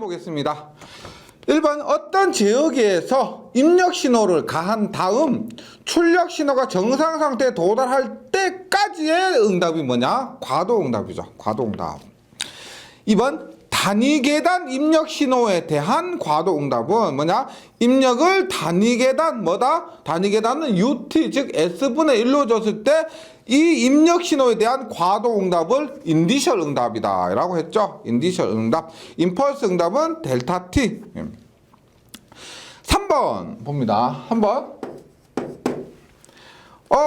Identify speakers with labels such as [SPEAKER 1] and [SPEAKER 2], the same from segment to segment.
[SPEAKER 1] 보겠습니다. 1번 어떤 제어기에서 입력 신호를 가한 다음 출력 신호가 정상 상태에 도달할 때까지의 응답이 뭐냐? 과도 응답이죠. 과도 응답. 2번 단위 계단 입력 신호에 대한 과도 응답은 뭐냐? 입력을 단위 계단 뭐다? 단위 계단은 UT 즉 S분의 1로 줬을 때 이 입력 신호에 대한 과도 응답을 인디셜 응답이다 라고 했죠. 인디셜 응답. 임펄스 응답은 델타 T. 3번 봅니다. 한번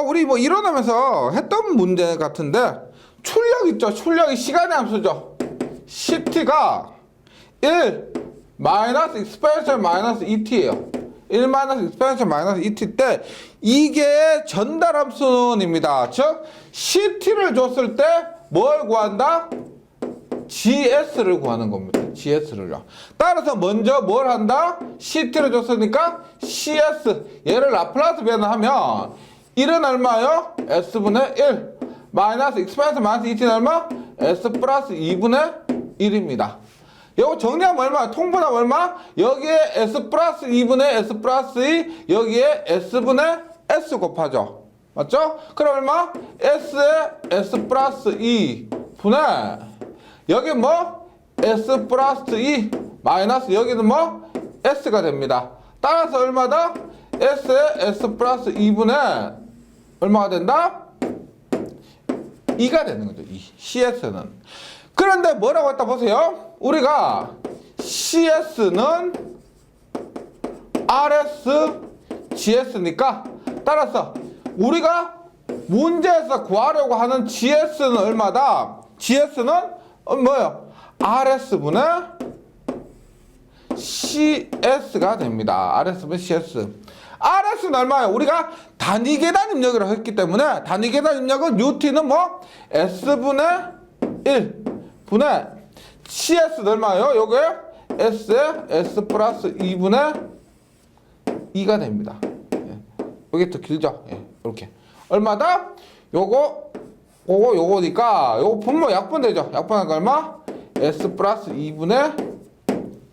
[SPEAKER 1] 우리 뭐 일어나면서 했던 문제 같은데 출력 있죠. 출력이 시간의 함수죠. CT가 1 마이너스 익스포넨셜 마이너스 ET예요. 1 마이너스 익스포넨셜 마이너스 ET 때 이게 전달 함수입니다. 즉 CT를 줬을 때 뭘 구한다? GS를 구하는 겁니다. GS를요. 따라서 먼저 뭘 한다? CT를 줬으니까 CS 얘를 라플라스 변환하면 1은 얼마요? S분의 1 마이너스 익스포넨셜 마이너스 ET는 얼마? S 플러스 2분의 1입니다. 이거 정리하면 얼마? 통분하면 얼마? 여기에 S 플러스 2분의 S 플러스 2 여기에 S분의 S 곱하죠. 맞죠? 그럼 얼마? S에 S 플러스 2 분의 여기 뭐? S 플러스 2 마이너스 여기는 뭐? S가 됩니다. 따라서 얼마다? S에 S 플러스 2분의 얼마가 된다? 2가 되는 거죠. 2. CS는. 그런데 뭐라고 했다 보세요. 우리가 CS는 RS, GS니까 따라서 우리가 문제에서 구하려고 하는 GS는 얼마다? GS는 뭐예요? RS분의 CS가 됩니다. RS분의 CS. RS는 얼마예요? 우리가 단위 계단 입력이라고 했기 때문에 단위 계단 입력은 UT는 뭐? S분의 1 분의 CS는 얼마예요? 요게 S에 S 플러스 2분의 2가 됩니다. 예. 요게 더 길죠? 예. 이렇게. 얼마다? 요거니까 요거 분모 약분되죠? 약분하니까 얼마? S 플러스 2분의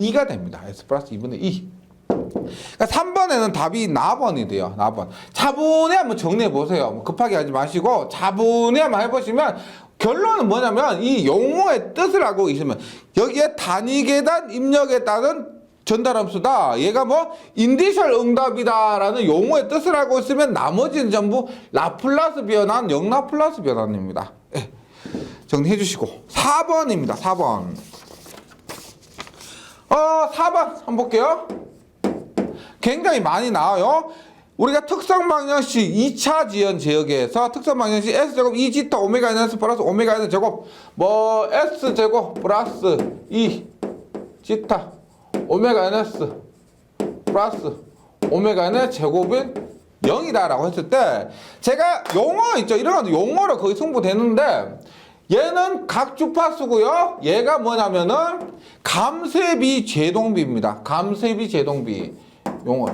[SPEAKER 1] 2가 됩니다. S 플러스 2분의 2. 그러니까 3번에는 답이 나번이 돼요. 나번. 차분히 한번 정리해 보세요. 급하게 하지 마시고 차분히 한번 해보시면 결론은 뭐냐면 이 용어의 뜻을 알고 계시면 여기에 단위 계단 입력에 따른 전달함수다. 얘가 뭐 인디셜 응답이다라는 용어의 뜻을 알고 있으면 나머지는 전부 라플라스 변환, 영라플라스 변환입니다. 예. 정리해 주시고 4번입니다. 4번. 4번 한번 볼게요. 굉장히 많이 나와요. 우리가 특성방정식 2차 지연 제어기에서 특성방정식 S제곱 2지타 오메가 NS 플러스 오메가 N 제곱 뭐 S제곱 플러스 2지타 오메가 NS 플러스 오메가 N의 제곱인 0이다 라고 했을 때 제가 용어 있죠. 이런 용어로 거의 승부되는데 얘는 각주파수고요. 얘가 뭐냐면은 감쇄비 제동비입니다. 감쇄비 제동비 용어.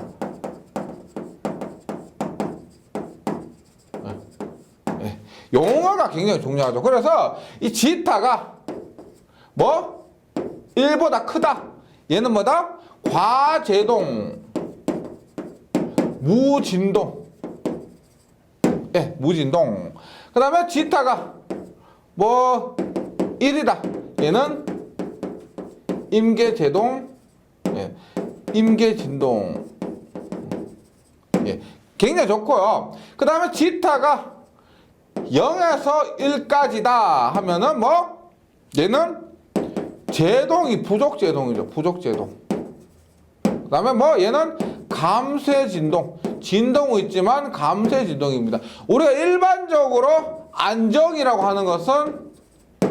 [SPEAKER 1] 용어가 굉장히 중요하죠. 그래서 이 지타가 뭐? 1보다 크다. 얘는 뭐다? 과제동 무진동. 예, 무진동. 그 다음에 지타가 뭐 1이다. 얘는 임계제동. 예, 임계진동. 예, 굉장히 좋고요. 그 다음에 지타가 0에서 1까지다 하면은 뭐 얘는 제동이 부족제동이죠. 부족제동. 그 다음에 뭐 얘는 감쇄진동. 진동은 있지만 감쇄진동입니다. 우리가 일반적으로 안정이라고 하는 것은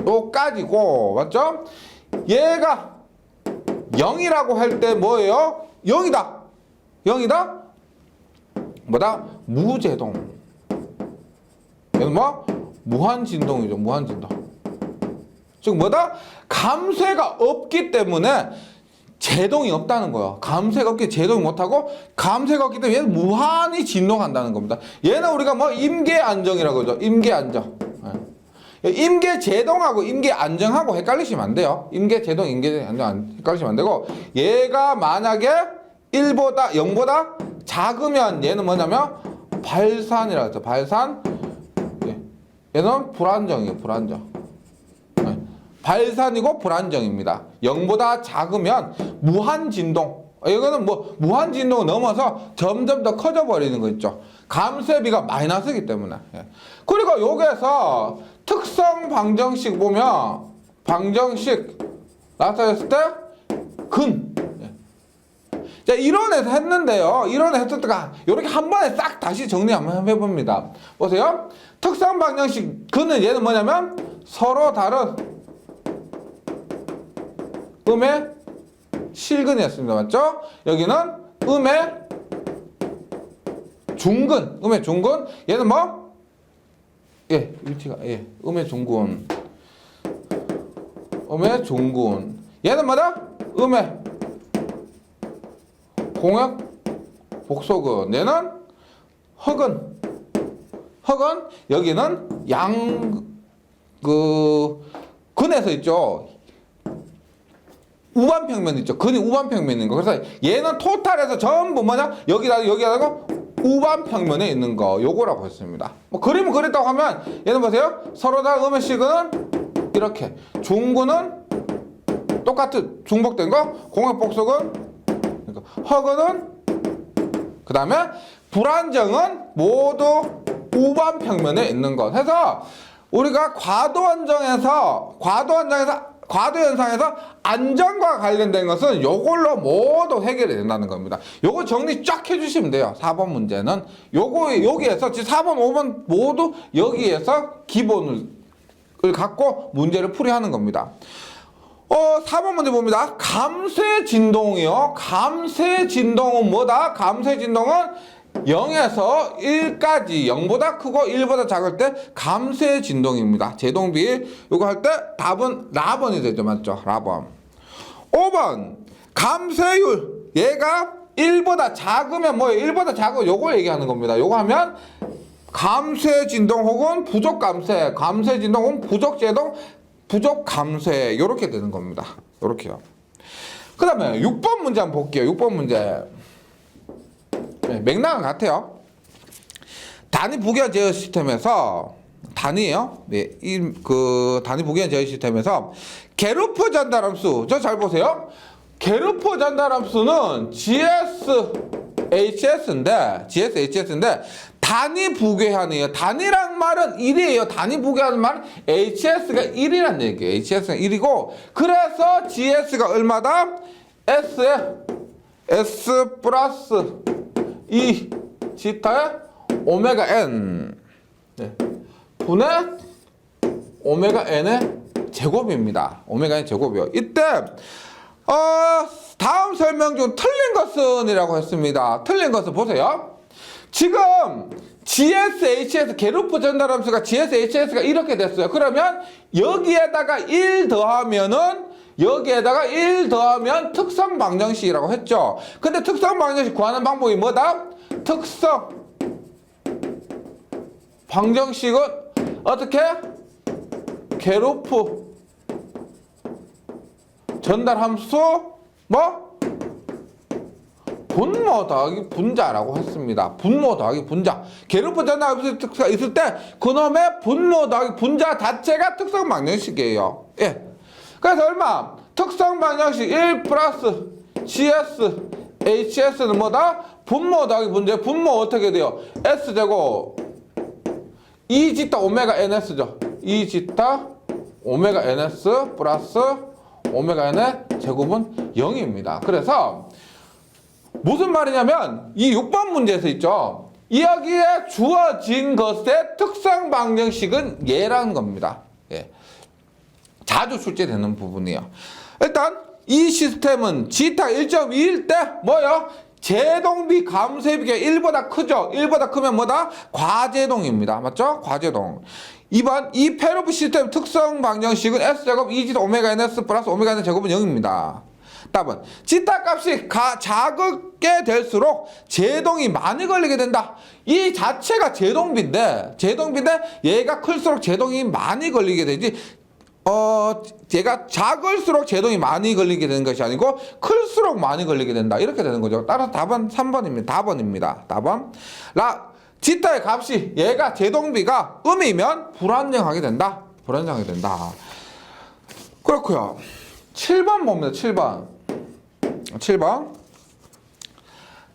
[SPEAKER 1] 요까지고 맞죠? 얘가 0이라고 할 때 뭐예요? 0이다. 0이다? 뭐다? 무제동. 얘는 뭐? 무한진동이죠. 무한진동. 즉 뭐다? 감쇄가 없기 때문에 제동이 없다는 거예요. 감쇄가 없기 때문에 제동이 못하고 감쇄가 없기 때문에 얘는 무한히 진동한다는 겁니다. 얘는 우리가 뭐 임계안정이라고 하죠. 임계안정. 임계제동하고 임계안정하고 헷갈리시면 안 돼요. 임계제동, 임계안정 헷갈리시면 안 되고, 얘가 만약에 1보다 0보다 작으면 얘는 뭐냐면 발산이라고 했죠. 발산. 얘는 불안정이에요. 불안정. 발산이고 불안정입니다. 0보다 작으면 무한진동. 이거는 뭐 무한진동을 넘어서 점점 더 커져 버리는 거 있죠. 감쇄비가 마이너스이기 때문에. 그리고 여기에서 특성 방정식 보면 방정식 나타냈을 때 근. 자, 이론에서 했는데요. 이론에서 했을 때가 이렇게 한 번에 싹 다시 정리 한번 해봅니다. 보세요. 특성 방정식 근은 얘는 뭐냐면 서로 다른 음의 실근이었습니다. 맞죠? 여기는 음의 중근. 음의 중근. 얘는 뭐? 예, 위치가 음의 중근. 음의 중근. 얘는 뭐다? 음의 공역 복소근. 얘는 허근. 허근. 여기는 근에서 있죠. 우반평면 있죠. 근이 우반평면인 거. 그래서 얘는 토탈에서 전부 뭐냐? 여기다가 우반평면에 있는 거. 요거라고 했습니다. 뭐 그림을 그렸다고 하면 얘는 보세요. 서로 다 음의 식은 이렇게. 중근은 똑같은 중복된 거. 공역복소근. 허근은 그 다음에 불안정은 모두 우반평면에 있는 것. 해서 우리가 과도현상에서 안정과 관련된 것은 요걸로 모두 해결이 된다는 겁니다. 요거 정리 쫙 해주시면 돼요. 4번 문제는 여기에서 4번 5번 모두 여기에서 기본을 갖고 문제를 풀이하는 겁니다. 4번 문제 봅니다. 감쇄 진동이요. 감쇄 진동은 뭐다? 감쇄 진동은 0에서 1까지 0보다 크고 1보다 작을 때 감쇄 진동입니다. 제동비 이거 할 때 답은 라번이 되죠. 맞죠? 라번. 5번 감쇄율. 얘가 1보다 작으면 뭐예요? 1보다 작으면 요걸 얘기하는 겁니다. 요거 하면 감쇄 진동 혹은 부족 감쇄, 감쇄 진동 혹은 부족 제동, 부족 감쇄 요렇게 되는 겁니다. 요렇게요. 그 다음에 6번 문제 한번 볼게요. 6번 문제. 맥락은 같아요. 단위 부기화 제어 시스템에서 단위예요. 단위 부기화 제어 시스템에서 게르프 전달 함수. 저 잘 보세요. 게르프 전달 함수는 GSHS인데 단위 부괴하네요. 단위란 말은 1이에요. 단위 부괴하는 말은 HS가 1이란 얘기예요. HS가 1이고 그래서 GS가 얼마다? S 플러스 2 지타의 오메가 n 분의 오메가 n의 제곱입니다. 오메가 n 제곱이요. 이때 다음 설명 중 틀린 것은 이라고 했습니다. 틀린 것은 보세요. 지금 GSHS 게르프 전달함수가 GSHS가 이렇게 됐어요. 그러면 여기에다가 1 더하면 특성 방정식이라고 했죠. 근데 특성 방정식 구하는 방법이 뭐다? 특성 방정식은 어떻게? 게르프 전달함수 뭐? 분모 더하기 분자라고 했습니다. 분모 더하기 분자. 게르프 전달함수 특성이 있을 때 그놈의 분모 더하기 분자 자체가 특성 방정식이에요. 예. 그래서 얼마? 특성 방정식 1 플러스 GS HS는 뭐다? 분모 더하기 분자. 분모 어떻게 돼요? S제곱 2지타 오메가 NS죠. 2지타 오메가 NS 플러스 오메가 N의 제곱은 0입니다. 그래서 무슨 말이냐면 이 6번 문제에서 있죠. 여기에 주어진 것의 특성 방정식은 얘라는 겁니다. 예. 자주 출제되는 부분이에요. 일단 이 시스템은 지타 1.2일 때 뭐요? 제동비 감쇄비가 1보다 크죠. 1보다 크면 뭐다? 과제동입니다. 맞죠? 과제동. 2번 이 페로프 시스템 특성 방정식은 S제곱 2지타 오메가 NS 플러스 오메가 N 제곱은 0입니다. 답은 지타 값이 작게 될수록 제동이 많이 걸리게 된다. 이 자체가 제동비인데 얘가 클수록 제동이 많이 걸리게 되지. 얘가 작을수록 제동이 많이 걸리게 되는 것이 아니고 클수록 많이 걸리게 된다. 이렇게 되는 거죠. 따라서 답은 3번입니다. 답원입니다. 답원. 지타의 값이 얘가 제동비가 음이면 불안정하게 된다. 불안정하게 된다. 그렇고요. 7번 봅니다. 7번.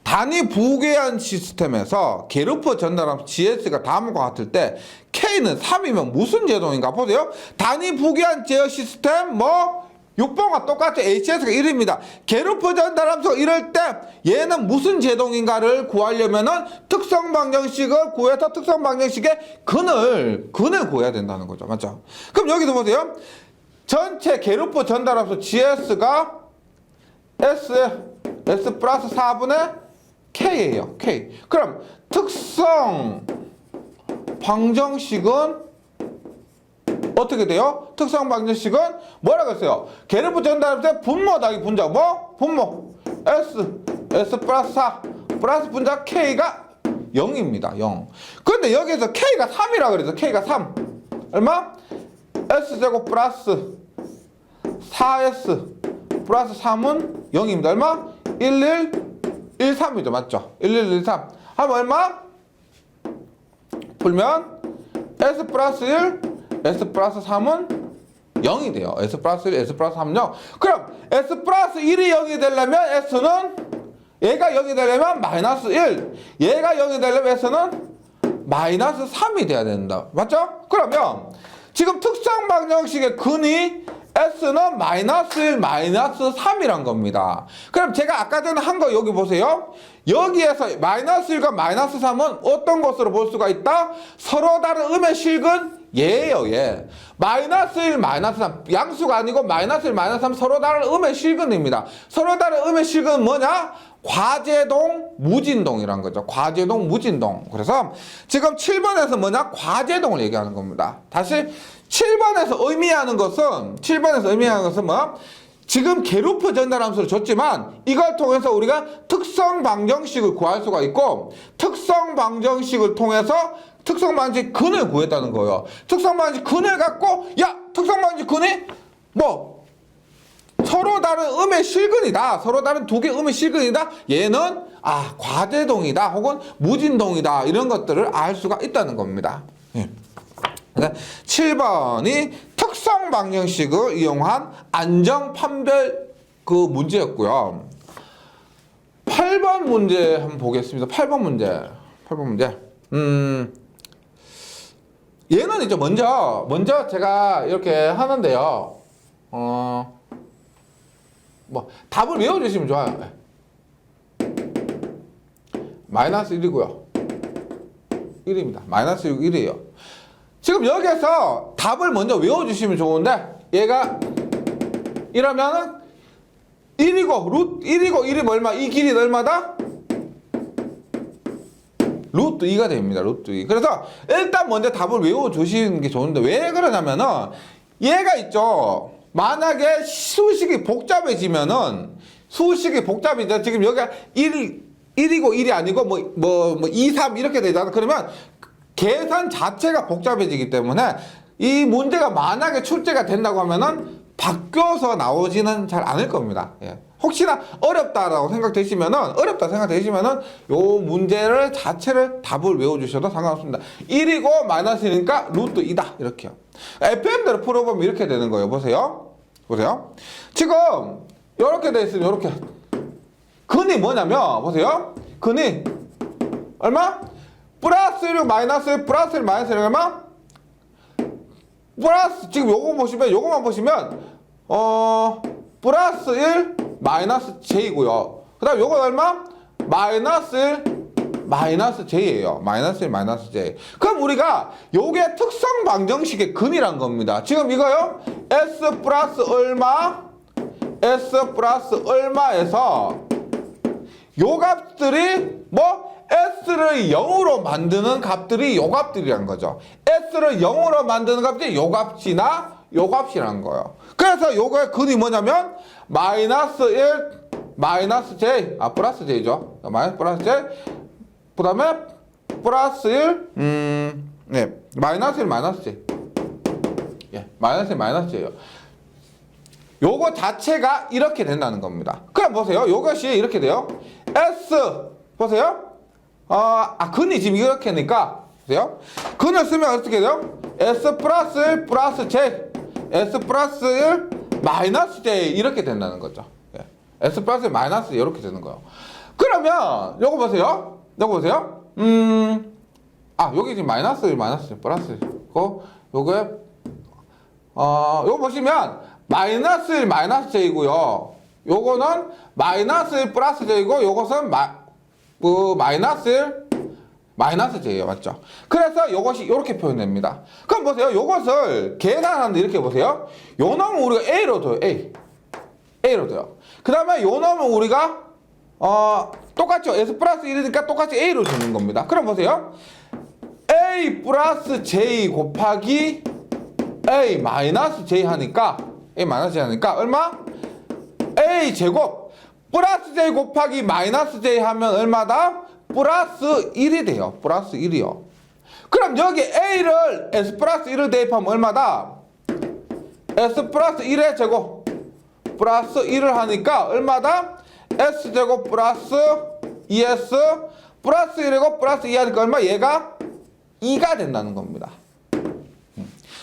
[SPEAKER 1] 단위 부괴한 시스템에서 게르프 전달함수 GS가 다음과 같을 때 K는 3이면 무슨 제동인가 보세요. 단위 부괴한 제어 시스템 6번과 똑같이 HS가 1입니다. 게르프 전달함수가 이럴 때 얘는 무슨 제동인가를 구하려면은 특성 방정식을 구해서 특성 방정식의 근을 구해야 된다는 거죠. 맞죠? 그럼 여기도 보세요. 전체 게르프 전달함수 GS가 S 플러스 4분의 K예요. K. 그럼 특성 방정식은 어떻게 돼요? 특성 방정식은 뭐라고 했어요? 게르프 전달함수의 분모 더하기 분자. 분모 S 플러스 4 플러스 분자 K가 0입니다. 0. 근데 여기서 K가 3이라고 그래서 K가 3. 얼마? S제곱 플러스 4S 플러스 3은 0입니다. 얼마? 1113이죠. 맞죠? 1113. 하면 얼마? 풀면 S 플러스 1, S 플러스 3은 0이 돼요. S 플러스 1, S 플러스 3은 0. 그럼 S 플러스 1이 0이 되려면 S는 얘가 0이 되려면 마이너스 1. 얘가 0이 되려면 S는 마이너스 3이 돼야 된다. 맞죠? 그러면 지금 특성 방정식의 근이 S는 마이너스 1, 마이너스 3이란 겁니다. 그럼 제가 아까 전에 한 거 여기 보세요. 여기에서 마이너스 1과 마이너스 3은 어떤 것으로 볼 수가 있다? 서로 다른 음의 실근 얘예요. 얘. 마이너스 1, 마이너스 3 양수가 아니고 마이너스 1, 마이너스 3 서로 다른 음의 실근입니다. 서로 다른 음의 실근은 뭐냐? 과제동, 무진동이란 거죠. 과제동, 무진동. 그래서 지금 7번에서 뭐냐? 과제동을 얘기하는 겁니다. 다시 7번에서 의미하는 것은 뭐? 지금 게르프 전달함수를 줬지만 이걸 통해서 우리가 특성 방정식을 구할 수가 있고 특성 방정식을 통해서 특성 방정식 근을 구했다는 거예요. 특성 방정식 근을 갖고 특성 방정식 근이 서로 다른 음의 실근이다. 서로 다른 두 개 음의 실근이다. 얘는 과제동이다. 혹은 무진동이다. 이런 것들을 알 수가 있다는 겁니다. 예. 7번이 특성 방정식을 이용한 안정 판별 문제였고요. 8번 문제 한번 보겠습니다. 8번 문제. 얘는 이제 먼저 제가 이렇게 하는데요. 답을 외워주시면 좋아요. 마이너스 1이고요. 1입니다. 마이너스 6, 1이에요. 지금 여기에서 답을 먼저 외워주시면 좋은데 얘가 이러면은 1이고 1이 얼마? 이 길이는 얼마다? 루트 2가 됩니다. 루트 2. 그래서 일단 먼저 답을 외워주시는 게 좋은데 왜 그러냐면은 얘가 있죠. 만약에 수식이 복잡해지면은 지금 여기가 1이고 1이 아니고 2, 3 이렇게 되잖아. 그러면 계산 자체가 복잡해지기 때문에 이 문제가 만약에 출제가 된다고 하면은 바뀌어서 나오지는 잘 않을 겁니다. 예. 혹시나 어렵다 생각되시면은 요 문제를 자체를 답을 외워주셔도 상관없습니다. 1이고 마이너스 1이니까 루트 2다. 이렇게요. FM대로 풀어보면 이렇게 되는 거예요. 보세요. 지금 이렇게 돼 있으면 이렇게 근이 뭐냐면 보세요. 근이 얼마? 플러스 1, 마이너스 1, 플러스 1, 마이너스 1 얼마? 플러스 지금 요거만 보시면 플러스 1, 마이너스 j이고요. 그 다음 요건 얼마? 마이너스 1, 마이너스 j예요. 마이너스 1, 마이너스 j. 그럼 우리가 요게 특성 방정식의 근이란 겁니다. 지금 이거요. s 플러스 얼마에서 요 값들이 S를 0으로 만드는 값들이 요 값들이란 거죠. S를 0으로 만드는 값이 요 값이나 요 값이라는 거예요. 그래서 요거의 근이 뭐냐면 마이너스 1 마이너스 j 플러스 j죠. 마이너스 플러스 j 그 다음에 플러스 1 네 마이너스 1 마이너스 j 예 마이너스 1 마이너스 j예요. 요거 자체가 이렇게 된다는 겁니다. 그럼 보세요. 요것이 이렇게 돼요. S 보세요. 근이 지금 이렇게 하니까 보세요. 근을 쓰면 어떻게 돼요? S 플러스 1 플러스 J S 플러스 1 마이너스 J 이렇게 된다는 거죠. 예. S 플러스 1 마이너스 J 이렇게 되는 거예요. 그러면 요거 보세요. 요거 보세요. 여기 지금 마이너스 1 마이너스 1 플러스 1고 요거에 요거 보시면 마이너스 1 마이너스 J고요. 요거는 마이너스 1 플러스 J고 요것은 마이너스 1 마이너스 J예요. 맞죠? 그래서 요것이 이렇게 표현됩니다. 그럼 보세요. 요것을 계산하는데 이렇게 보세요. 요 놈은 우리가 A로 둬요. A로 둬요. 그 다음에 요 놈은 우리가 똑같죠. S 플러스 1이니까 똑같이 A로 주는 겁니다. 그럼 보세요. A 플러스 J 곱하기 A 마이너스 J 하니까 얼마? A 제곱 플러스 J 곱하기 마이너스 J 하면 얼마다? 플러스 1이 돼요. 플러스 1이요. 그럼 여기 A를 S 플러스 1을 대입하면 얼마다? S 플러스 1의 제곱 플러스 1을 하니까 얼마다? S 제곱 플러스 2S 플러스 1이고 플러스 2 하니까 얼마? 얘가 2가 된다는 겁니다.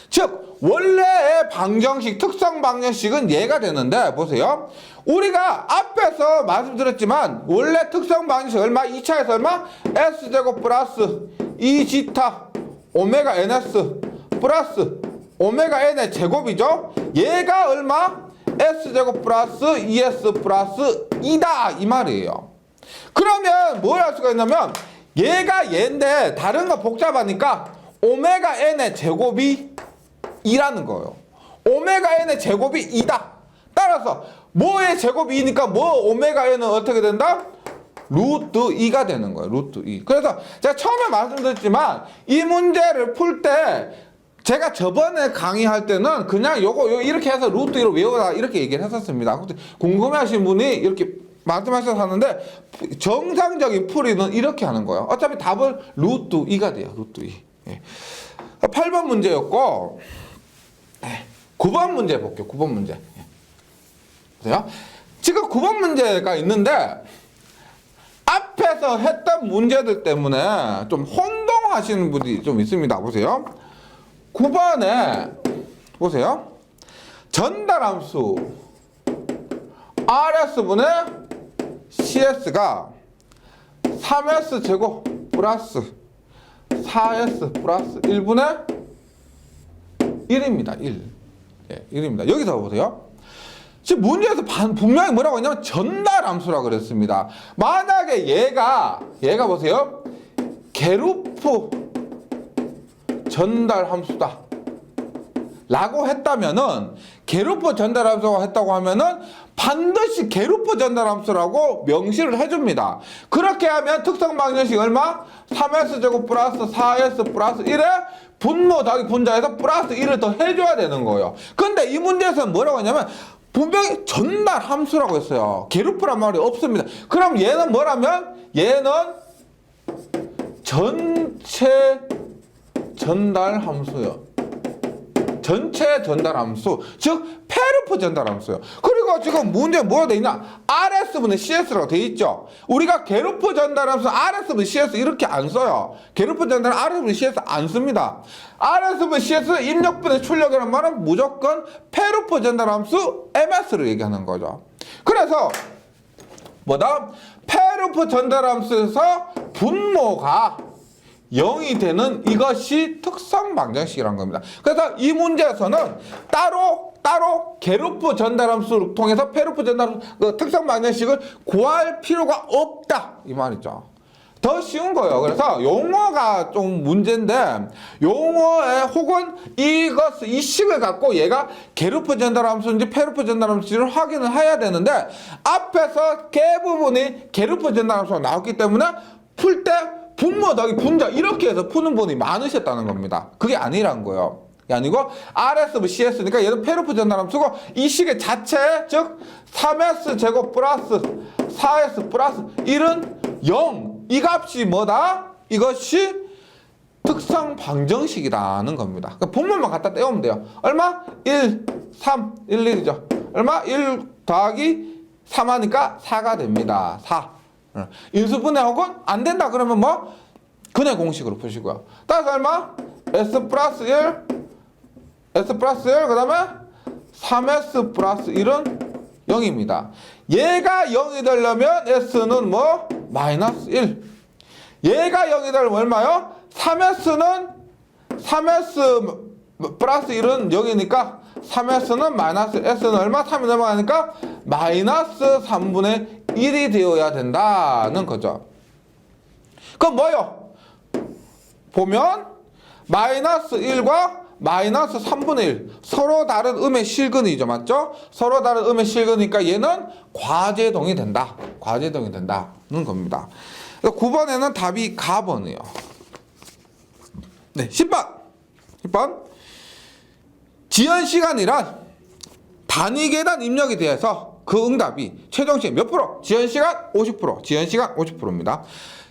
[SPEAKER 1] 즉 원래의 방정식 특성 방정식은 얘가 되는데 보세요. 우리가 앞에서 말씀드렸지만 원래 특성 방정식 얼마? 2차에서 얼마? S제곱 플러스 2지타 오메가 NS 플러스 오메가 N의 제곱이죠. 얘가 얼마? S제곱 플러스 2S 플러스 2다 이 말이에요. 그러면 뭘 할 수가 있냐면 얘가 얘인데 다른 거 복잡하니까 오메가 N의 제곱이 2라는 거예요. 오메가 N의 제곱이 2다. 따라서 뭐의 제곱이 2니까 뭐 오메가 N은 어떻게 된다? 루트 2가 되는 거예요. 루트 2. 그래서 제가 처음에 말씀드렸지만 이 문제를 풀 때 제가 저번에 강의할 때는 그냥 요거 이렇게 해서 루트 2로 외워라 이렇게 얘기를 했었습니다. 궁금해하신 분이 이렇게 말씀하셔서 하는데 정상적인 풀이는 이렇게 하는 거예요. 어차피 답은 루트 2가 돼요. 루트 2. 예. 8번 문제였고 9번 문제 볼게요. 9번 문제. 보세요. 지금 9번 문제가 있는데 앞에서 했던 문제들 때문에 좀 혼동하시는 분이 좀 있습니다. 보세요. 9번에 보세요. 전달함수 RS분의 CS가 3S 제곱 플러스 4S 플러스 1분의 1입니다. 1. 예, 1입니다. 여기서 보세요. 지금 문제에서 분명히 뭐라고 했냐면 전달함수라고 그랬습니다. 만약에 얘가 보세요. 게루프 전달함수다 라고 했다면은 게루프 전달함수라고 했다고 하면은 반드시 게루프 전달함수라고 명시를 해줍니다. 그렇게 하면 특성 방정식 얼마? 3S 제곱 플러스 4S 플러스 1에 분모 더하기 분자에서 플러스 1을 더 해줘야 되는 거예요. 근데 이 문제에서는 뭐라고 했냐면 분명히 전달함수라고 했어요. 게루프란 말이 없습니다. 그럼 얘는 뭐라면? 얘는 전체 전달함수요. 전체 전달함수, 즉 페르프 전달함수요. 그리고 지금 문제 뭐가 돼 있냐? RS분의 CS라고 돼 있죠. 우리가 게루프 전달함수 RS분의 CS 이렇게 안 써요. 게루프 전달 RS분의 CS 안 씁니다. RS분의 CS 입력분의 출력이라는 말은 무조건 페르프 전달함수 MS를 얘기하는 거죠. 그래서 뭐다? 페르프 전달함수에서 분모가 0이 되는 이것이 특성 방정식이라는 겁니다. 그래서 이 문제에서는 따로 게루프 전달함수를 통해서 페르프 전달함수 특성 방정식을 구할 필요가 없다 이 말이죠. 더 쉬운 거예요. 그래서 용어가 좀 문제인데 용어에 혹은 이 식을 갖고 얘가 게루프 전달함수인지 페르프 전달함수인지를 확인을 해야 되는데 앞에서 대부분이 게루프 전달함수가 나왔기 때문에 풀 때 분모 더하기 분자 이렇게 해서 푸는 분이 많으셨다는 겁니다. 그게 아니란 거예요. 아니고 RS, CS니까 얘는 페르프 전달함 쓰고 이 식의 자체, 즉 3S 제곱 플러스 4S 플러스 1은 0. 이 값이 뭐다? 이것이 특성 방정식이라는 겁니다. 그러니까 분모만 갖다 떼우면 돼요. 얼마? 1, 3, 1, 1이죠. 얼마? 1 더하기 3 하니까 4가 됩니다. 4. 인수분해 혹은 안 된다 그러면 뭐? 근해 공식으로 푸시고요. 따라서 얼마? S 플러스 1, S 플러스 1, 그 다음에 3S 플러스 1은 0입니다. 얘가 0이 되려면 S는 뭐? 마이너스 1. 얘가 0이 되려면 얼마요? 3S는 3S 플러스 1은 0이니까 3S는 마이너스 S는 얼마? 3이 넘어가니까 마이너스 3분의 1이 되어야 된다는 거죠. 그럼 뭐요? 보면 마이너스 1과 마이너스 3분의 1 서로 다른 음의 실근이죠. 맞죠? 서로 다른 음의 실근이니까 얘는 과제동이 된다. 과제동이 된다는 겁니다. 9번에는 답이 가번이에요. 네, 10번. 지연시간이란 단위 계단 입력에 대해서 그 응답이 최종시간 몇 프로? 지연시간 50%. 지연시간 50%입니다.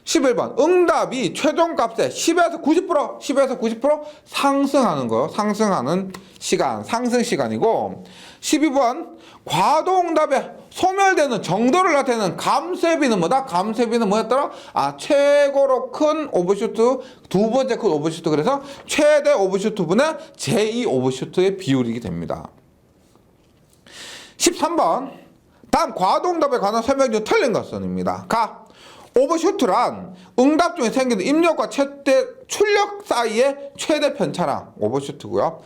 [SPEAKER 1] 11번. 응답이 최종값에 10에서 90%, 10에서 90% 상승하는 거요. 상승하는 시간, 상승 시간이고 12번. 과도응답에 소멸되는 정도를 나타내는 감쇄비는 뭐다? 감쇄비는 뭐였더라? 최고로 큰 오버슈트, 두 번째 큰 오버슈트. 그래서 최대 오버슈트분의 제2 오버슈트의 비율이 됩니다. 13번. 다음 과도응답에 관한 설명 중 틀린 것은입니다. 오버슈트란 응답 중에 생기는 입력과 최대 출력 사이의 최대 편차량 오버슈트고요.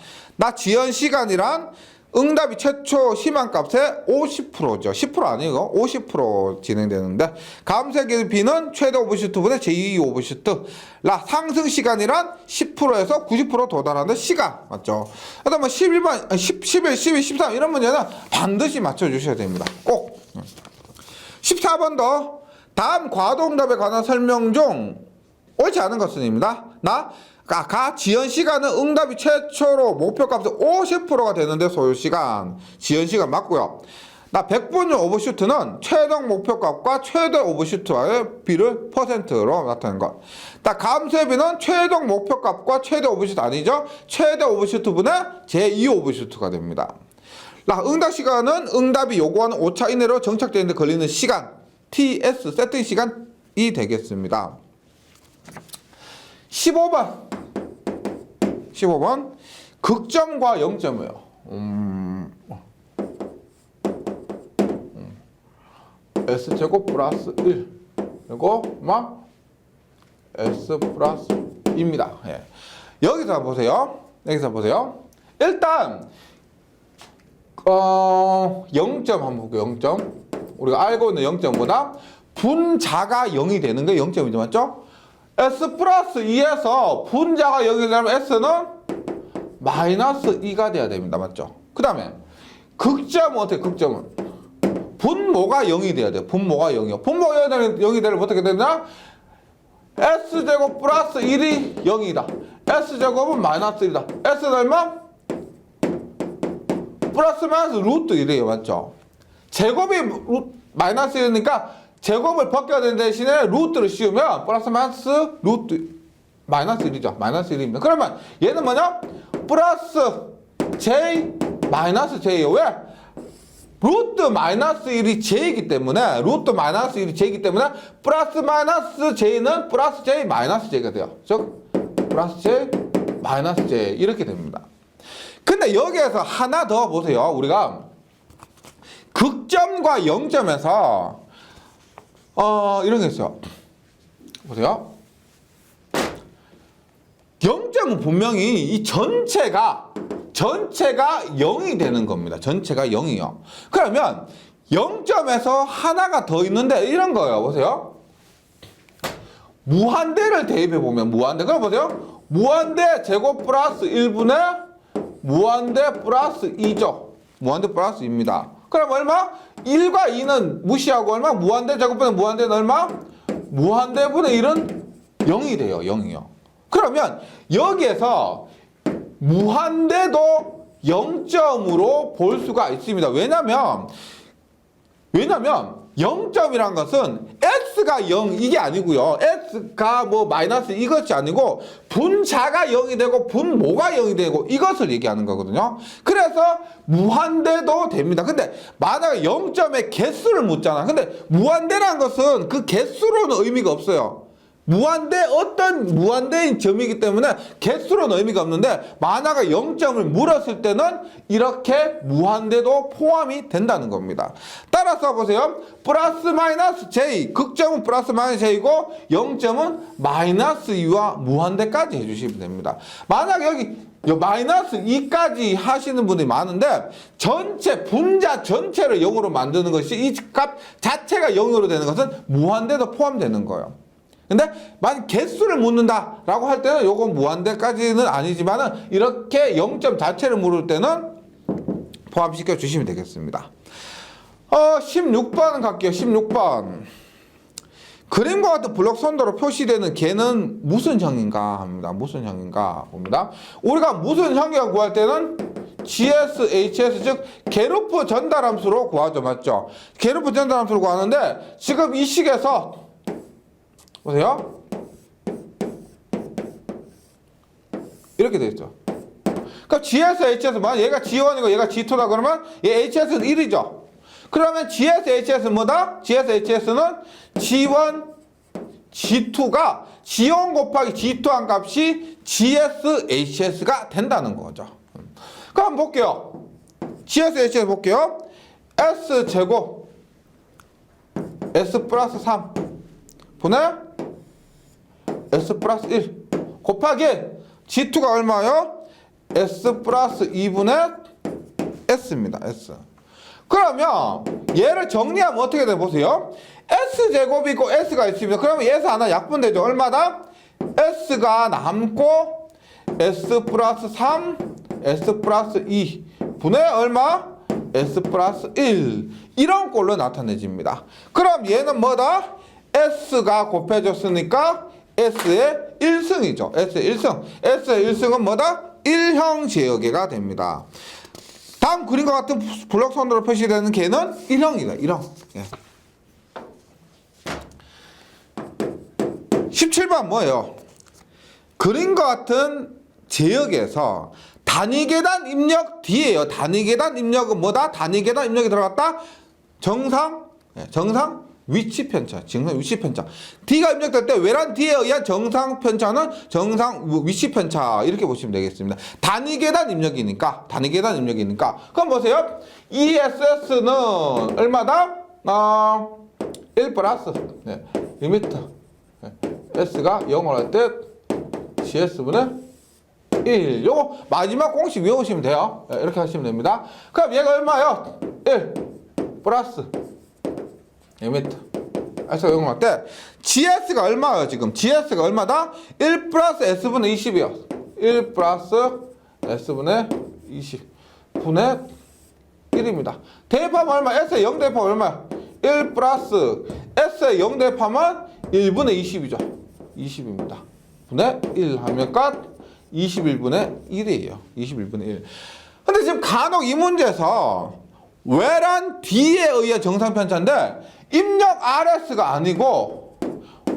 [SPEAKER 1] 지연시간이란 응답이 최초 희망값의 50%죠. 10% 아니고 50% 진행되는데 감쇄 깊이는 최대 오버슈트분의 제2 오버슈트. 상승시간이란 10%에서 90% 도달하는 시간. 맞죠? 그다음 11번, 11, 12, 13 이런 문제는 반드시 맞춰주셔야 됩니다. 꼭. 14번도 다음 과도응답에 관한 설명 중 옳지 않은 것은입니다. 지연시간은 응답이 최초로 목표값의 50%가 되는데 소요시간. 지연시간 맞고요. 100분율 오버슈트는 최종 목표값과 최대 오버슈트와의 비를 퍼센트로 나타낸 것. 감쇄비는 최종 목표값과 최대 오버슈트 아니죠? 최대 오버슈트분의 제2 오버슈트가 됩니다. 응답 시간은 응답이 요구하는 오차 이내로 정착되는 데 걸리는 시간. TS 세팅 시간이 되겠습니다. 15번 극점과 0점이에요. S제곱 플러스 1 그리고 S 플러스 2입니다. 여기서 보세요. 일단 0점 한번 볼게요. 0점. 우리가 알고 있는 0점보다 분자가 0이 되는 게 0점이죠. 맞죠? S 플러스 2에서 분자가 0이 되면 S는 마이너스 2가 돼야 됩니다. 맞죠? 그 다음에 극점은 어떻게? 극점은 분모가 0이 돼야 돼요. 분모가 0이요. 분모가 0이 되면 어떻게 되냐? S제곱 플러스 1이 0이다. S제곱은 마이너스 1이다. S는 얼마? 플러스 마이너스 루트 1이에요. 맞죠? 제곱이 마이너스 1이니까 제곱을 벗겨야 되는 대신에 루트를 씌우면 플러스 마이너스 루트 마이너스 1이죠. 마이너스 1입니다. 그러면 얘는 뭐냐? 플러스 J 마이너스 J예요. 왜? 루트 마이너스 1이 J이기 때문에 플러스 마이너스 J는 플러스 J 마이너스 J가 돼요. 즉 플러스 J 마이너스 J 이렇게 됩니다. 근데 여기에서 하나 더 보세요. 우리가 극점과 0점에서 이런 게 있어요. 보세요. 0점은 분명히 이 전체가 0이 되는 겁니다. 전체가 0이요. 그러면 0점에서 하나가 더 있는데 이런 거예요. 보세요. 무한대를 대입해 보면 그럼 보세요. 무한대 제곱 플러스 1분의 무한대 플러스 2죠. 무한대 플러스 2입니다. 그럼 얼마? 1과 2는 무시하고 얼마? 무한대 제곱분의 무한대는 얼마? 무한대분의 1은 0이 돼요. 0이요. 그러면 여기에서 무한대도 0점으로 볼 수가 있습니다. 왜냐면 0점이란 것은 x가 0 이게 아니고요. x가 뭐 마이너스 이것이 아니고 분자가 0이 되고 분모가 0이 되고 이것을 얘기하는 거거든요. 그래서 무한대도 됩니다. 근데 만약에 0점의 개수를 묻잖아. 근데 무한대란 것은 그 개수로는 의미가 없어요. 어떤 무한대인 점이기 때문에 개수로는 의미가 없는데 만약에 0점을 물었을 때는 이렇게 무한대도 포함이 된다는 겁니다. 따라서 보세요. 플러스 마이너스 j, 극점은 플러스 마이너스 j이고 0점은 마이너스 2와 무한대까지 해주시면 됩니다. 만약에 여기 마이너스 2까지 하시는 분이 많은데 분자 전체를 0으로 만드는 것이 이 값 자체가 0으로 되는 것은 무한대도 포함되는 거예요. 근데 만약 개수를 묻는다라고 할 때는 요건 무한대까지는 아니지만은 이렇게 0점 자체를 물을 때는 포함시켜 주시면 되겠습니다. 16번 갈게요. 16번. 그림과 같은 블록 선도로 표시되는 개는 무슨 형인가 합니다. 무슨 형인가 봅니다. 우리가 무슨 형이라고 구할 때는 GS, HS 즉 게르프 전달함수로 구하죠. 맞죠? 게르프 전달함수로 구하는데 지금 이 식에서 보세요. 이렇게 되어 있죠. 그럼 GS, HS, 만약 얘가 G1이고 얘가 G2다 그러면 얘 HS는 1이죠. 그러면 GS, HS는 뭐다? GS, HS는 G1, G2가 G1 곱하기 G2 한 값이 GS, HS가 된다는 거죠. 그럼 볼게요. GS, HS 볼게요. S제곱 S 플러스 3 분의 S 플러스 1 곱하기 G2가 얼마요? S 플러스 2분의 S입니다. S. 그러면 얘를 정리하면 어떻게 돼 보세요. S제곱이 있고 S가 있습니다. 그러면 얘에서 하나 약분되죠. 얼마다? S가 남고 S 플러스 3, S 플러스 2 분의 얼마? S 플러스 1 이런 꼴로 나타내집니다. 그럼 얘는 뭐다? S가 곱해졌으니까 S의 1승이죠. S의 1승. S의 1승은 뭐다? 1형 제어계가 됩니다. 다음 그림과 같은 블록 선으로 표시되는 개는 1형이다. 1형. 예. 17번 뭐예요? 그림과 같은 제역에서 단위계단 입력 D예요. 단위계단 입력은 뭐다? 단위계단 입력이 들어갔다? 정상 위치 편차. 정상 위치 편차. D가 입력될 때 외란 D에 의한 정상 편차는 정상 위치 편차. 이렇게 보시면 되겠습니다. 단위계단 입력이니까. 그럼 보세요. ESS는 얼마다? 1 플러스 리미터. S가 0을 할 때 GS분의 1. 요거 마지막 공식 외우시면 돼요. 이렇게 하시면 됩니다. 그럼 얘가 얼마예요? 1 플러스 리미터. S가 0을 할 때 GS가 얼마예요? 지금 GS가 얼마다? 1 플러스 S분의 20이요. 1 플러스 S분의 20 분의 1입니다. 대입하면 얼마? S의 0 대입하면 얼마야? 1 플러스 S의 0 대입하면 1분의 20이죠. 20입니다. 분의 1 하면 값 21분의 1이에요. 21분의 1. 근데 지금 간혹 이 문제에서 외란 D에 의한 정상편차인데 입력 RS가 아니고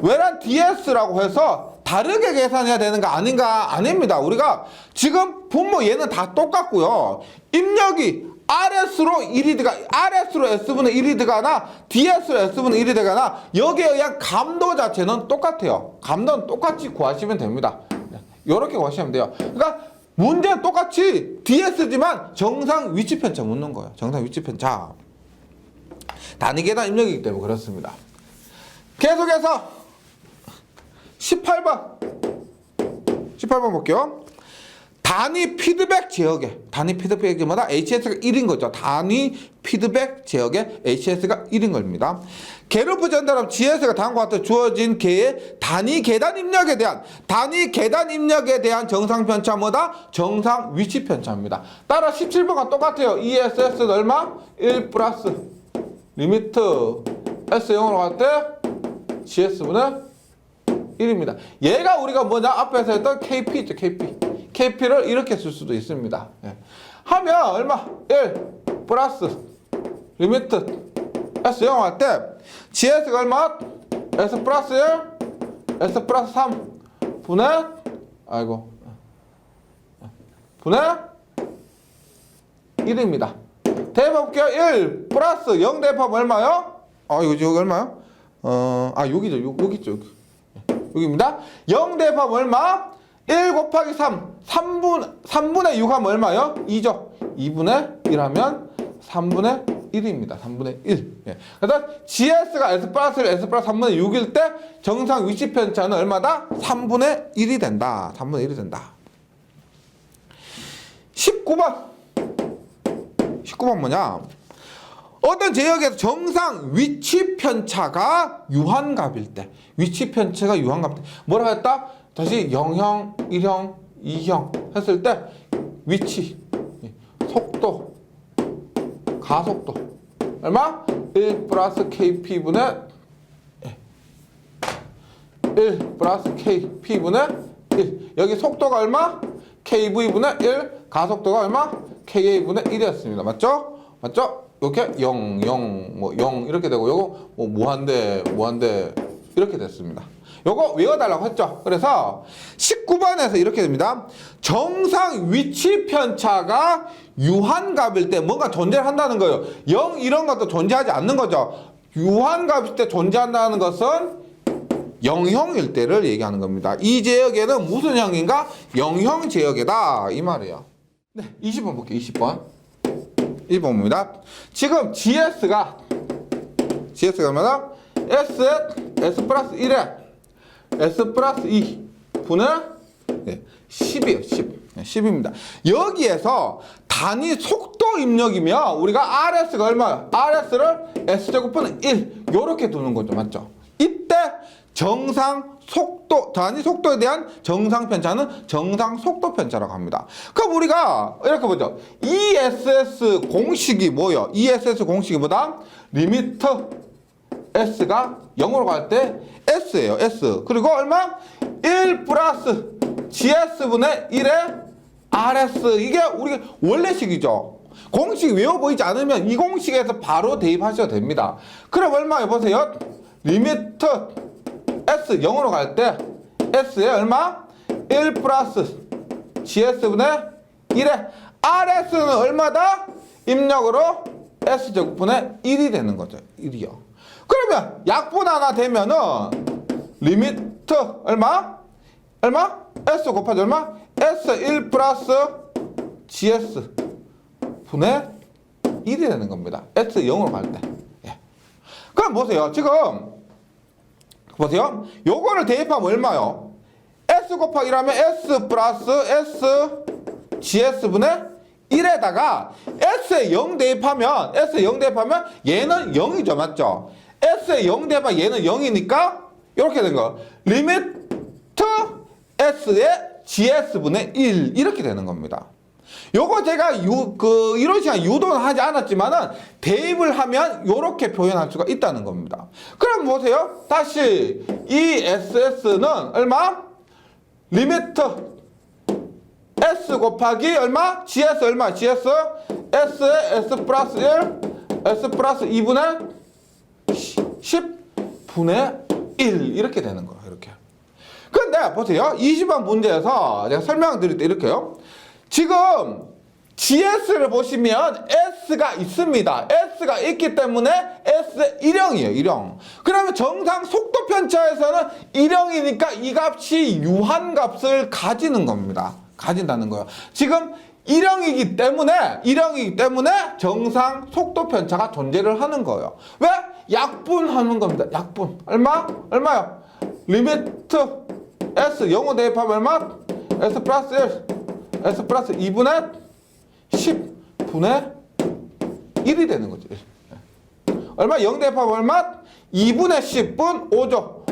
[SPEAKER 1] 외란 DS라고 해서 다르게 계산해야 되는 거 아닌가? 아닙니다. 우리가 지금 분모 얘는 다 똑같고요. 입력이 RS로 1이 들어가, RS로 S분의 1이 들어가나 DS로 S분의 1이 들어가나 여기에 의한 감도 자체는 똑같아요. 감도는 똑같이 구하시면 됩니다. 이렇게 구하시면 돼요. 그러니까 문제는 똑같이 DS지만 정상 위치 편차 묻는 거예요. 정상 위치 편차. 단위계단 입력이기 때문에 그렇습니다. 계속해서 18번 볼게요. 단위 피드백 제어계. 단위 피드백이 뭐다? HS가 1인 거죠. 단위 피드백 제어계 HS가 1인 겁니다. 게르프 전달함 GS가 다음과 같이 주어진 개의 단위 계단 입력에 대한 정상 편차 뭐다? 정상 위치 편차입니다. 따라 17번과 똑같아요. ESS는 얼마? 1 플러스 리미트 S0으로 갈 때 GS분의 1입니다. 얘가 우리가 뭐냐? 앞에서 했던 KP 있죠. KP KP를 이렇게 쓸 수도 있습니다. 예. 하면 얼마? 1 플러스 리미트 S 0 할 때 GS가 얼마? S 플러스 1 S 플러스 3 분의 분의 1입니다. 대입해볼게요. 1 플러스 0 대입하면 얼마요? 이거 여기 얼마요? 여기죠. 여기 있죠. 여기입니다. 0 대입하면 얼마? 1 곱하기 3분의 6 하면 얼마요? 2죠. 2분의 1 하면 3분의 1입니다. 3분의 1. 예. 그래서 GS가 S 플러스 1, S 플러스 3분의 6일 때 정상 위치 편차는 얼마다? 3분의 1이 된다. 3분의 1이 된다. 19번 뭐냐? 어떤 제역에서 정상 위치 편차가 유한값일 때, 위치 편차가 유한값일 때 뭐라고 했다? 다시 0형, 1형, 2형 했을 때 위치, 속도, 가속도 얼마? 1 플러스 KP분의 1 플러스 KP분의 1. 여기 속도가 얼마? KV분의 1. 가속도가 얼마? KA분의 1이었습니다. 맞죠? 맞죠? 이렇게 0, 0, 0 이렇게 되고 요거 무한대 이렇게 됐습니다. 요거 외워달라고 했죠. 그래서 19번에서 이렇게 됩니다. 정상 위치 편차가 유한값일 때 뭔가 존재를 한다는 거예요. 0 이런 것도 존재하지 않는 거죠. 유한값일 때 존재한다는 것은 0형일 때를 얘기하는 겁니다. 이 제역에는 무슨 형인가? 0형 제역이다 이 말이에요. 네, 20번 볼게요. 20번 1번입니다. 지금 GS가 얼마나? S 플러스 1에 S 플러스 2 분의 10이에요. 10입니다. 여기에서 단위 속도 입력이면 우리가 RS가 얼마야? RS를 S제곱분의 1 요렇게 두는 거죠. 맞죠? 이때 정상 속도, 단위 속도에 대한 정상 편차는 정상 속도 편차라고 합니다. 그럼 우리가 이렇게 보죠. ESS 공식이 뭐예요? ESS 공식이 뭐다? 리미트 S가 0으로 갈 때 S예요. S. 그리고 얼마? 1 플러스 GS분의 1의 RS. 이게 우리 원래식이죠. 공식 외워 보이지 않으면 이 공식에서 바로 대입하셔도 됩니다. 그럼 얼마 해보세요. 리미트 S 0으로 갈 때 S에 얼마? 1 플러스 GS분의 1에 RS는 얼마다? 입력으로 S제곱분의 1이 되는 거죠. 1이요. 그러면 약분 하나 되면은 리미트 얼마? S 곱하기 얼마? S 1 플러스 GS 분의 1이 되는 겁니다. S 0으로 갈 때. 예. 그럼 보세요. 지금 보세요. 요거를 대입하면 얼마요? S 곱하기 1하면 S 플러스 S GS분의 1에다가 S에 0 대입하면 얘는 0이죠. 맞죠? S에 0 대입하면 얘는 0이니까 이렇게 된 거. 리미트 S의 GS분의 1 이렇게 되는 겁니다. 요거 제가 이런 시간 유도는 하지 않았지만은 대입을 하면 요렇게 표현할 수가 있다는 겁니다. 그럼 보세요. 다시 이 SS는 얼마? 리미트 S 곱하기 얼마? GS 얼마? GS S에 S 플러스 1 S 플러스 2분의 10분의 1 이렇게 되는 거예요. 이렇게. 근데 보세요. 20번 문제에서 제가 설명드릴 때 이렇게요. 지금 GS를 보시면 S가 있습니다. S가 있기 때문에 S 1형이에요. 1형. 그러면 정상 속도 편차에서는 1형이니까 이 값이 유한값을 가지는 겁니다. 가진다는 거예요. 지금 1형이기 때문에 정상 속도 편차가 존재를 하는 거예요. 왜? 약분하는 겁니다. 약분. 얼마요? 리미트 S 0을 대입하면 얼마? S 플러스 1 S 플러스 2분의 10분의 1이 되는 거죠. 얼마? 0 대입하면 얼마? 2분의 10분 5죠.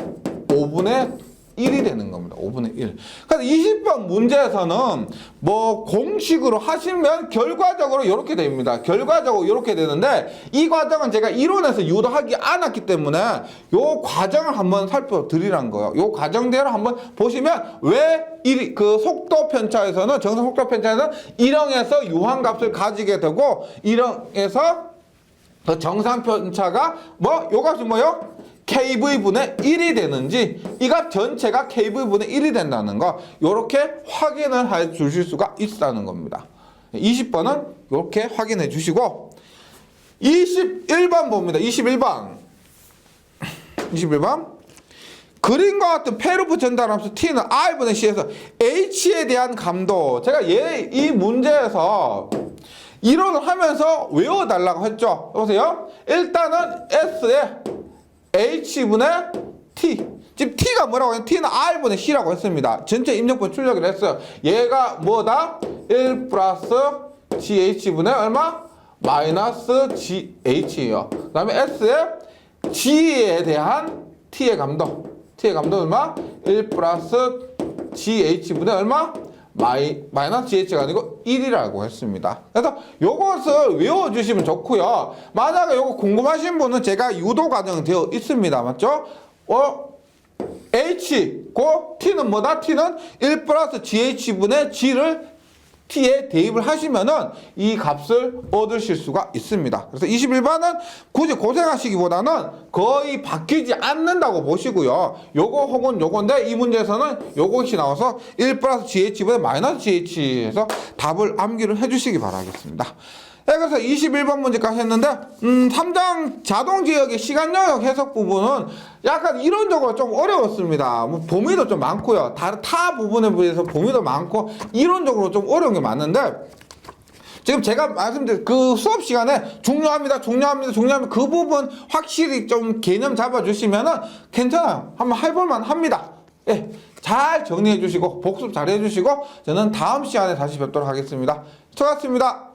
[SPEAKER 1] 5분의 1이 되는 겁니다. 5분의 1. 그래서 20번 문제에서는 뭐 공식으로 하시면 결과적으로 이렇게 됩니다. 결과적으로 이렇게 되는데 이 과정은 제가 이론에서 유도하지 않았기 때문에 요 과정을 한번 살펴드리란 거예요. 요 과정대로 한번 보시면 왜 그 속도 편차에서는 정상 속도 편차에서는 1형에서 유한값을 가지게 되고 1형에서 그 정상 편차가 뭐 요 값이 뭐요? KV분의 1이 되는지 이 값 전체가 KV분의 1이 된다는 거 요렇게 확인을 해 주실 수가 있다는 겁니다. 20번은 요렇게 확인해 주시고 21번 봅니다. 21번 그림과 같은 페루프 전달함수 T는 R분의 C에서 H에 대한 감도 제가 이 문제에서 이론을 하면서 외워달라고 했죠. 보세요. 일단은 S에 H분의 T 지금 T가 뭐라고 했냐면 T는 R분의 C라고 했습니다. 전체 입력분 출력을 했어요. 얘가 뭐다? 1 플러스 GH분의 얼마? 마이너스 GH예요. 그 다음에 S에 G에 대한 T의 감도 얼마? 1 플러스 GH분의 얼마? 마이너스 GH가 아니고 1이라고 했습니다. 그래서 요것을 외워주시면 좋고요. 만약에 요거 궁금하신 분은 제가 유도 과정 되어 있습니다. 맞죠? H, T는 뭐다? T는 1 플러스 GH분의 G를 T에 대입을 하시면은 이 값을 얻으실 수가 있습니다. 그래서 21번은 굳이 고생하시기보다는 거의 바뀌지 않는다고 보시고요. 요거 혹은 요건데 이 문제에서는 요것이 나와서 1 플러스 GH분의 마이너스 GH에서 답을 암기를 해주시기 바라겠습니다. 네, 그래서 21번 문제까지 했는데 3장 자동지역의 시간영역 해석 부분은 약간 이론적으로 좀 어려웠습니다. 뭐 범위도 좀 많고요. 다른 타 부분에 비해서 범위도 많고 이론적으로 좀 어려운 게 많은데 지금 제가 말씀드린 그 수업 시간에 중요합니다. 그 부분 확실히 좀 개념 잡아주시면은 괜찮아요. 한번 해볼만 합니다. 예, 잘 정리해 주시고 복습 잘 해주시고 저는 다음 시간에 다시 뵙도록 하겠습니다. 수고하셨습니다.